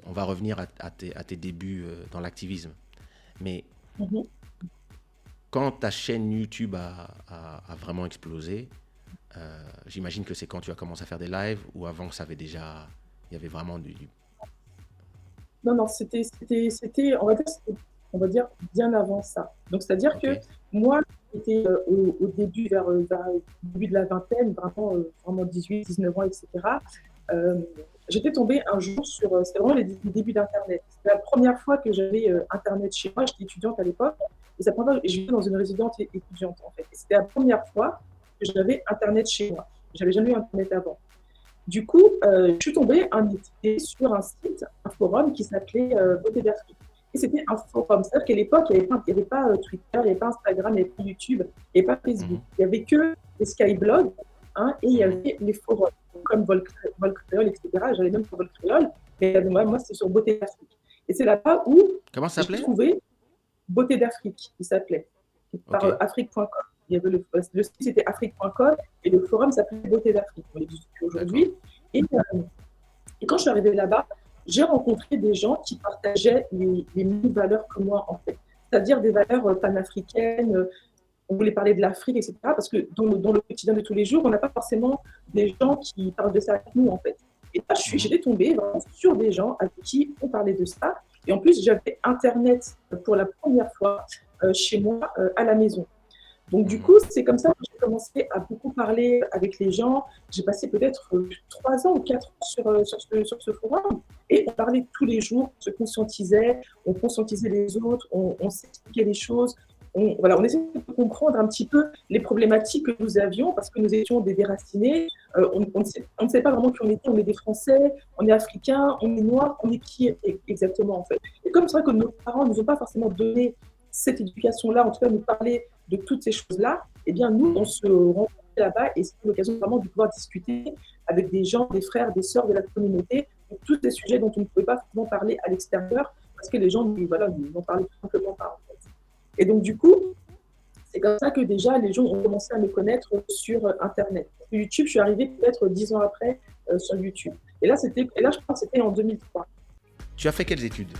on va revenir à tes débuts dans l'activisme. Mais Mhm. quand ta chaîne YouTube a vraiment explosé, j'imagine que c'est quand tu as commencé à faire des lives ou avant ça avait déjà, il y avait vraiment Non, non, on va dire bien avant ça. Donc, c'est-à-dire Ok. que moi, j'étais au début, vers le début de la vingtaine, vraiment 18, 19 ans, etc. Euh, J'étais tombée un jour c'était vraiment les débuts d'Internet. C'était la première fois que j'avais Internet chez moi. J'étais étudiante à l'époque. Et c'est la première fois que je vivais dans une résidence étudiante, en fait. Et c'était la première fois que j'avais Internet chez moi. J'avais jamais eu Internet avant. Du coup, je suis tombée un été sur un site, un forum qui s'appelait Beauté d'Afrique. Et c'était un forum. C'est-à-dire qu'à l'époque, il n'y avait pas Twitter, il n'y avait pas Instagram, il n'y avait pas YouTube, il n'y avait pas Facebook. Mhm, Il n'y avait que les skyblogs, hein, et il y mhm. avait les forums, comme Volcréole, etc. J'allais même sur Volcréole, mais moi c'était sur Beauté d'Afrique. Et c'est là-bas où Comment ça j'ai s'appelait? trouvé Beauté d'Afrique, qui s'appelait, Ok. par afrique.com. Il y avait le site, c'était afrique.com, et le forum s'appelait Beauté d'Afrique. On l'existe D'accord. aujourd'hui. Et et quand je suis arrivée là-bas, j'ai rencontré des gens qui partageaient les mêmes valeurs que moi, en fait. C'est-à-dire des valeurs panafricaines. On voulait parler de l'Afrique, etc. Parce que dans le quotidien de tous les jours, on n'a pas forcément des gens qui parlent de ça avec nous, en fait. Et là, Mhm, j'étais tombée sur des gens avec qui on parlait de ça. Et en plus, j'avais Internet pour la première fois chez moi à la maison. Donc, du mhm. coup, c'est comme ça que j'ai commencé à beaucoup parler avec les gens. J'ai passé peut-être 3 ans ou 4 ans sur ce forum. Et on parlait tous les jours, on conscientisait les autres, on s'expliquait les choses. Voilà, on essayait de comprendre un petit peu les problématiques que nous avions parce que nous étions des déracinés. On ne sait pas vraiment qui on était. On est des Français, on est Africains, on est Noirs, on est qui exactement en fait. Et comme c'est vrai que nos parents ne nous ont pas forcément donné cette éducation-là, en tout cas nous parler de toutes ces choses-là, eh bien, nous, on Mhm. se rencontrait là-bas et c'était l'occasion vraiment de pouvoir discuter avec des gens, des frères, des sœurs de la communauté, de tous ces sujets dont on ne pouvait pas forcément parler à l'extérieur parce que les gens, voilà, n'en parlaient tout simplement pas. En fait. Et donc, du coup, c'est comme ça que déjà les gens ont commencé à me connaître sur Internet. Sur YouTube, je suis arrivée peut-être 10 ans après sur YouTube. Et là, je pense que c'était en 2003. Tu as fait quelles études?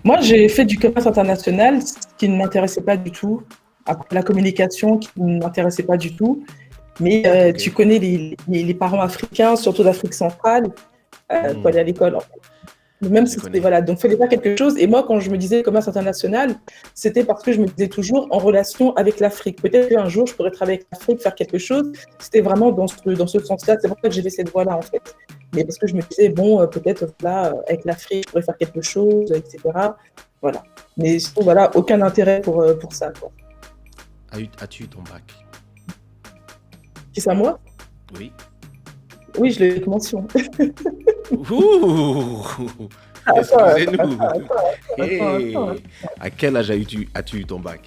Moi, j'ai fait du commerce international, ce qui ne m'intéressait pas du tout. Après, la communication, qui ne m'intéressait pas du tout. Mais Ok. tu connais les parents africains, surtout d'Afrique centrale, il faut aller Hmm, à l'école. En fait. Même je les si c'était, connais. voilà, donc fallait pas quelque chose. Et moi, quand je me disais commerce international, c'était parce que je me disais toujours en relation avec l'Afrique. Peut-être qu'un jour, je pourrais travailler avec l'Afrique, faire quelque chose. C'était vraiment dans ce sens-là. C'est pour ça que j'ai fait cette voie-là, en fait. Mais parce que je me disais, bon, peut-être là, avec l'Afrique, je pourrais faire quelque chose, etc. Voilà. Mais sinon, voilà, aucun intérêt pour ça, quoi. As-tu eu ton bac? C'est ça, moi? Oui. Oui, je l'ai avec mention. Ouh! Attends, Excusez-nous. attends. Hey! À quel âge as-tu eu ton bac?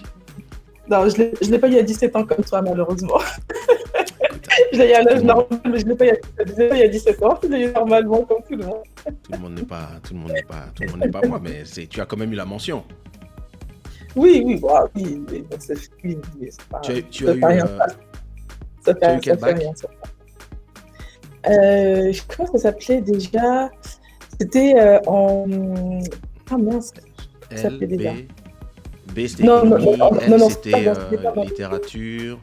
Non, je l'ai pas eu à 17 ans comme toi, malheureusement. Écoute, Je l'ai eu à tout l'âge le monde, normal, mais je l'ai pas eu à 17 ans. Je l'ai eu normalement, comme tout le monde. tout le monde n'est pas moi, mais tu as quand même eu la mention. Oui, oui, bah, oui, mais bon, oui, Tu as ça fait eu, rien. tu as eu quel Ça fait bac? rien. Comment ça s'appelait déjà? C'était en. Ah mince, ça L, s'appelait déjà. B. B c'était Non, non, non, économie, non, L non, c'était c'était pas bon. littérature,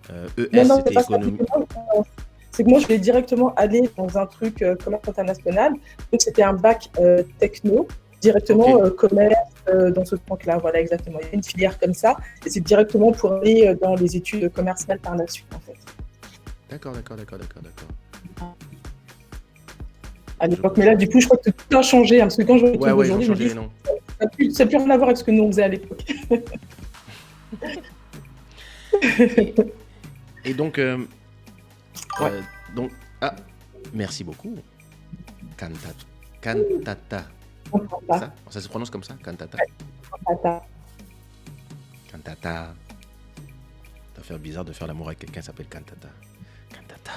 Non, ES non, c'est c'était pas ça. économie. C'est que moi, je voulais directement aller dans un truc commerce international. Donc, c'était un bac techno, Ok, directement commerce dans ce truc-là. Voilà, exactement. Il y a une filière comme ça. Et c'est directement pour aller dans les études commerciales par la suite, en fait. d'accord, d'accord, d'accord, d'accord, d'accord. À Je l'époque. Mais là, comprends. du coup, je crois que tout a changé. Hein, parce que quand je vois les Ouais, trucs ouais, ils ont d'aujourd'hui, je me changé dis, les noms. ça n'a plus rien à voir avec ce que nous, on faisait à l'époque. Et, et Ouais. euh, donc, ah, merci beaucoup. Cantata. Cantata. On prend C'est pas. ça? Ça se prononce comme ça? Cantata. Attends. Cantata. Ça va faire bizarre de faire l'amour avec quelqu'un qui s'appelle Cantata. Cantata.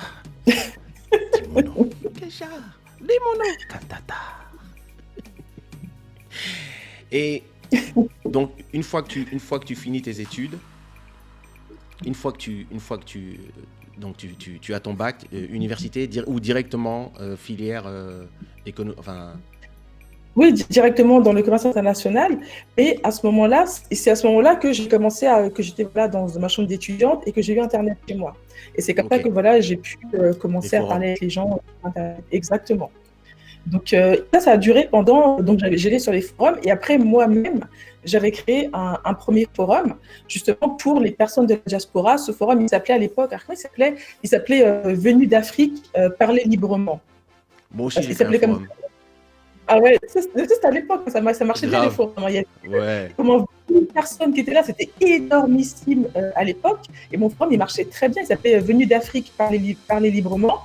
Dis mon nom. Déjà. Dis mon nom. Cantata. Et donc, une fois que tu finis tes études, une fois que tu Donc tu as ton bac université ou directement filière enfin. Oui, directement dans le commerce international. Et à ce moment-là, et c'est à ce moment-là que j'ai commencé que j'étais voilà, dans ma chambre d'étudiante et que j'ai eu Internet chez moi. Et c'est comme ça que Ok, voilà, j'ai pu les commencer à forums. parler avec les gens sur Internet. Exactement. Donc ça a duré pendant, donc j'allais sur les forums et après moi-même, j'avais créé un premier forum justement pour les personnes de la diaspora. Ce forum, il s'appelait à l'époque, comment il s'appelait? Il s'appelait Venus d'Afrique, parler librement. Moi aussi, j'ai Il créé un s'appelait comme forum. ah ouais, c'était à l'époque, ça marchait bien les Grave. forums. Il y avait Ouais. comment une personne qui était là, c'était énormissime à l'époque. Et mon forum, il marchait très bien. Il s'appelait Venu d'Afrique, parler librement.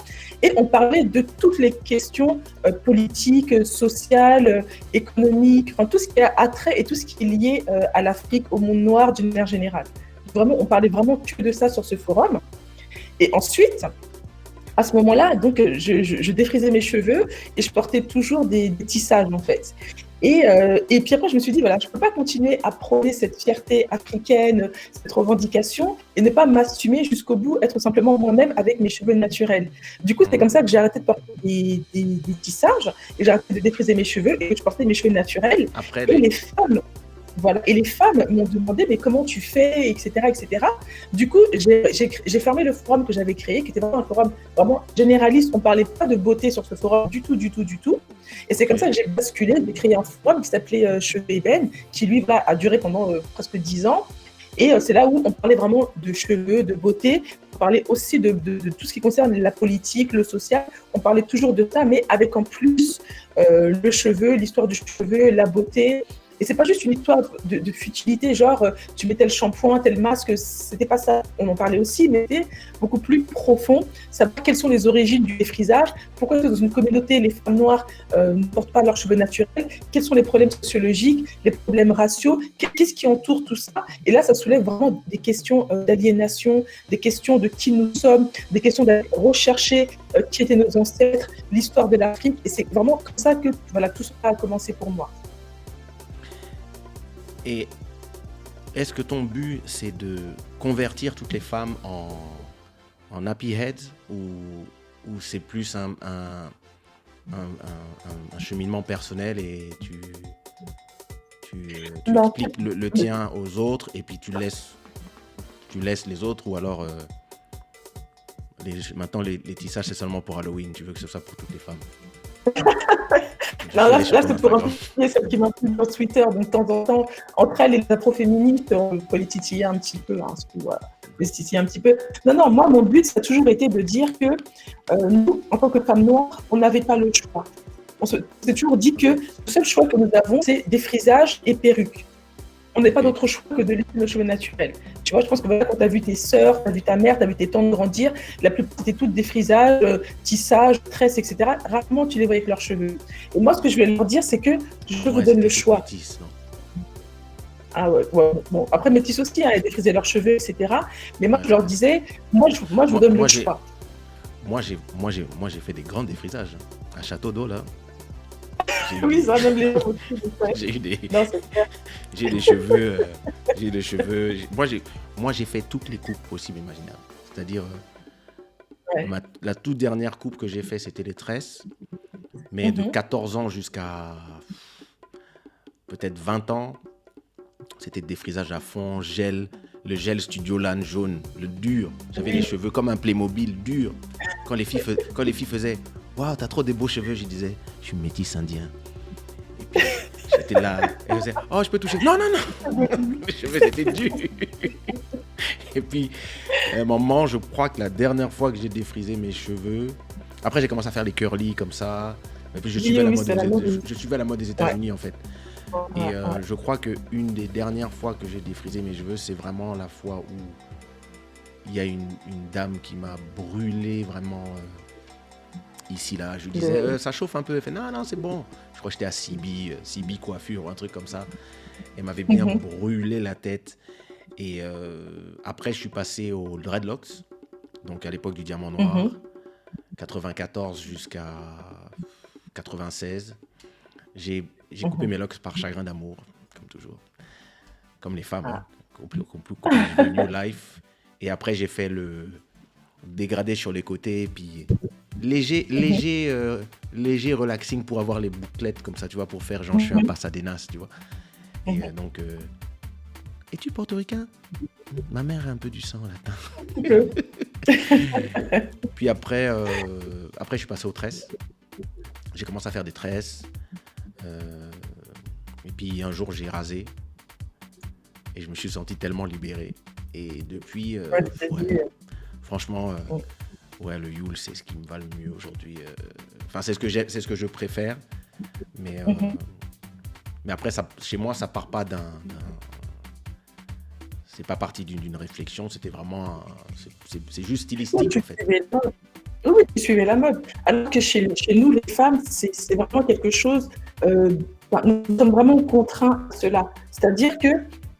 Et on parlait de toutes les questions politiques, sociales, économiques, enfin, tout ce qui a attrait et tout ce qui est lié à l'Afrique, au monde noir d'une manière générale. Vraiment, on parlait vraiment que de ça sur ce forum. Et ensuite, à ce moment-là, donc, je défrisais mes cheveux et je portais toujours des tissages, en fait. Et puis après, je me suis dit, voilà, je ne peux pas continuer à prôner cette fierté africaine, cette revendication, et ne pas m'assumer jusqu'au bout, être simplement moi-même avec mes cheveux naturels. Du coup, c'est Mhm. comme ça que j'ai arrêté de porter des tissages, et j'ai arrêté de défriser mes cheveux, et que je portais mes cheveux naturels. Après, Et les femmes voilà. Et les femmes m'ont demandé, mais comment tu fais, etc., etc. Du coup, j'ai fermé le forum que j'avais créé, qui était vraiment un forum vraiment généraliste. On ne parlait pas de beauté sur ce forum du tout, du tout, du tout. Et c'est comme ça ok. que j'ai basculé, j'ai créé un forum qui s'appelait Cheveux Ébène, qui lui a duré pendant presque 10 ans. Et c'est là où on parlait vraiment de cheveux, de beauté. On parlait aussi de tout ce qui concerne la politique, le social. On parlait toujours de ça, mais avec en plus le cheveu, l'histoire du cheveu, la beauté. Et c'est pas juste une histoire de futilité, genre tu mets tel shampoing, tel masque, c'était pas ça. On en parlait aussi, mais c'était beaucoup plus profond. Savoir quelles sont les origines du défrisage, pourquoi dans une communauté les femmes noires ne portent pas leurs cheveux naturels, quels sont les problèmes sociologiques, les problèmes raciaux, qu'est-ce qui entoure tout ça. Et là, ça soulève vraiment des questions d'aliénation, des questions de qui nous sommes, des questions de rechercher qui étaient nos ancêtres, l'histoire de l'Afrique. Et c'est vraiment comme ça que voilà, tout ça a commencé pour moi. Et est-ce que ton but, c'est de convertir toutes les femmes en happy heads ou c'est plus un cheminement personnel et tu Non, expliques le tien aux autres et puis tu laisses les autres ou alors maintenant les tissages c'est seulement pour Halloween, tu veux que ce soit pour toutes les femmes. non, là, Sur ton c'est pour Instagram. influencer celles qui m'influent sur Twitter. Donc, de temps en temps, entre elles et les afroféministes, on peut les titiller un petit peu. Hein, voilà, les titiller un petit peu. Non, non, moi, mon but, ça a toujours été de dire que nous, en tant que femmes noires, on n'avait pas le choix. On s'est toujours dit que le seul choix que nous avons, c'est défrisage et perruque. On n'a pas Ok. d'autre choix que de laisser nos cheveux naturels. Tu vois, je pense que voilà, quand tu as vu tes sœurs, tu as vu ta mère, tu as vu tes tantes grandir, la plupart c'était toutes des frisages, tissages, tresses, etc. Rarement tu les vois avec leurs cheveux. Et moi, ce que je vais leur dire, c'est que je vous Ouais, donne c'était le toutes choix. métisses, non? Ah ouais, ouais. Bon, après, métis aussi, hein, ils défrisaient leurs cheveux, etc. Mais moi, Ouais, je leur ouais. disais, moi, je vous Moi, donne le moi, j'ai, choix. moi, j'ai fait des grands défrisages. À Château d'Eau, là, j'ai eu Oui, des, ça, même les autres. j'ai eu des, Non, c'est clair. j'ai des cheveux, j'ai des cheveux. Moi, j'ai fait toutes les coupes possibles et imaginables. C'est-à-dire, Ouais. la toute dernière coupe que j'ai fait, c'était les tresses. Mais de Mhm. 14 ans jusqu'à peut-être 20 ans, c'était des frisages à fond, gel, le gel Studio Lan jaune, le dur. J'avais les Oui. cheveux comme un Playmobil dur. Quand les filles faisaient waouh, t'as trop des beaux cheveux, je disais je suis métis indien. Et puis j'étais là, et elles disaient oh, je peux toucher. Non, non, non. Mes cheveux étaient durs. Et puis à un moment, je crois que la dernière fois que j'ai défrisé mes cheveux, après j'ai commencé à faire les curly comme ça. Et puis je Oui, suivais la oui, mode c'est la mode. je suivais la mode des Ouais. États-Unis en fait. Et Ouais, ouais. je crois qu'une des dernières fois que j'ai défrisé mes cheveux, c'est vraiment la fois où il y a une dame qui m'a brûlé vraiment ici, là. Je lui disais, De- ça chauffe un peu. Elle fait, non, non, c'est bon. Je crois que j'étais à Sibi coiffure ou un truc comme ça. Elle m'avait bien Mhm. brûlé la tête. Et après, je suis passé aux dreadlocks, donc à l'époque du diamant noir, Mhm. 94 jusqu'à 96. J'ai coupé Mhm. mes locks par chagrin d'amour, comme toujours. Comme les femmes, hein. Ah. Couple de cheveux, New Life. Et après, j'ai fait le dégradé sur les côtés, puis léger relaxing pour avoir les bouclettes comme ça, tu vois, pour faire genre je suis un Pasadenas, tu vois. Et donc, es-tu portoricain? Ma mère a un peu du sang latin. Puis après, je suis passé aux tresses. J'ai commencé à faire des tresses. Et puis un jour, j'ai rasé. Et je me suis senti tellement libéré. Et depuis, franchement, le Yule, c'est ce qui me va le mieux aujourd'hui. Enfin, c'est ce que je préfère. Mais après, ça, chez moi, ça part pas c'est pas parti d'une réflexion. C'était vraiment, c'est juste stylistique en fait. Oui, tu suivais la mode. Alors que chez nous, les femmes, c'est vraiment quelque chose. Nous sommes vraiment contraints à cela. C'est-à-dire que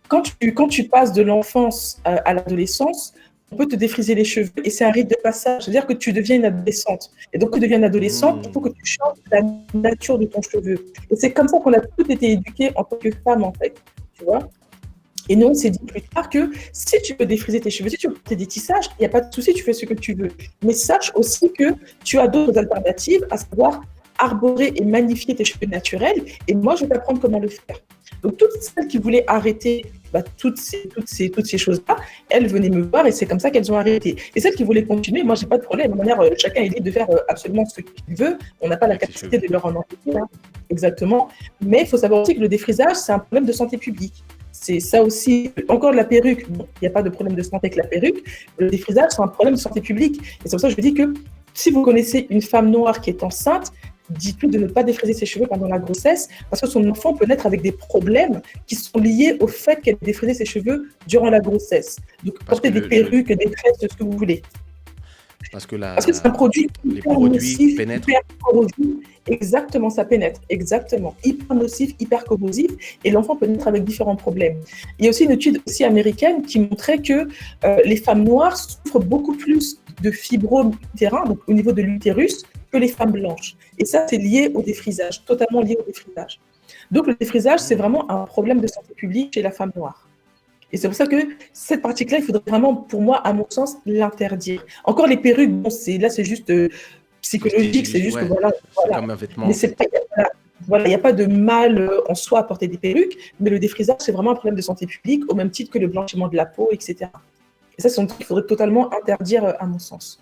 quand tu passes de l'enfance à l'adolescence, on peut te défriser les cheveux et c'est un rite de passage. C'est-à-dire que tu deviens une adolescente. Et donc, quand tu deviens une adolescente, il faut que tu changes la nature de ton cheveu. Et c'est comme ça qu'on a tous été éduqués en tant que femmes, en fait. Tu vois? Et nous, on s'est dit plus tard que si tu veux défriser tes cheveux, si tu veux porter des tissages, il n'y a pas de souci, tu fais ce que tu veux. Mais sache aussi que tu as d'autres alternatives, à savoir arborer et magnifier tes cheveux naturels. Et moi, je vais t'apprendre comment le faire. Donc, toutes celles qui voulaient arrêter toutes ces choses-là, elles venaient me voir et c'est comme ça qu'elles ont arrêté. Et celles qui voulaient continuer, moi, j'ai pas de problème. De manière, chacun est libre de faire absolument ce qu'il veut. On n'a pas la capacité de leur en empêcher. Hein. Exactement. Mais il faut savoir aussi que le défrisage, c'est un problème de santé publique. C'est ça aussi. Encore de la perruque, bon, il n'y a pas de problème de santé avec la perruque. Le défrisage, c'est un problème de santé publique. Et c'est pour ça que je vous dis que si vous connaissez une femme noire qui est enceinte, dites-lui de ne pas défriser ses cheveux pendant la grossesse parce que son enfant peut naître avec des problèmes qui sont liés au fait qu'elle défrisé ses cheveux durant la grossesse. Donc, portez des perruques, des tresses, ce que vous voulez. Parce que c'est un produit hyper nocif, hyper corrosif. Exactement, ça pénètre. Exactement. Hyper nocif, hyper corrosif. Et l'enfant peut naître avec différents problèmes. Il y a aussi une étude aussi américaine qui montrait que les femmes noires souffrent beaucoup plus de fibromes utérins, donc au niveau de l'utérus, que les femmes blanches. Et ça, c'est lié au défrisage, totalement lié au défrisage. Donc, le défrisage, c'est vraiment un problème de santé publique chez la femme noire. Et c'est pour ça que cette pratique-là, il faudrait vraiment, pour moi, à mon sens, l'interdire. Encore les perruques, bon, c'est juste psychologique, c'est juste ouais, voilà. Comme un vêtement. Mais il n'y a pas de mal en soi à porter des perruques, mais le défrisage, c'est vraiment un problème de santé publique, au même titre que le blanchiment de la peau, etc. Et ça, c'est un truc qu'il faudrait totalement interdire, à mon sens.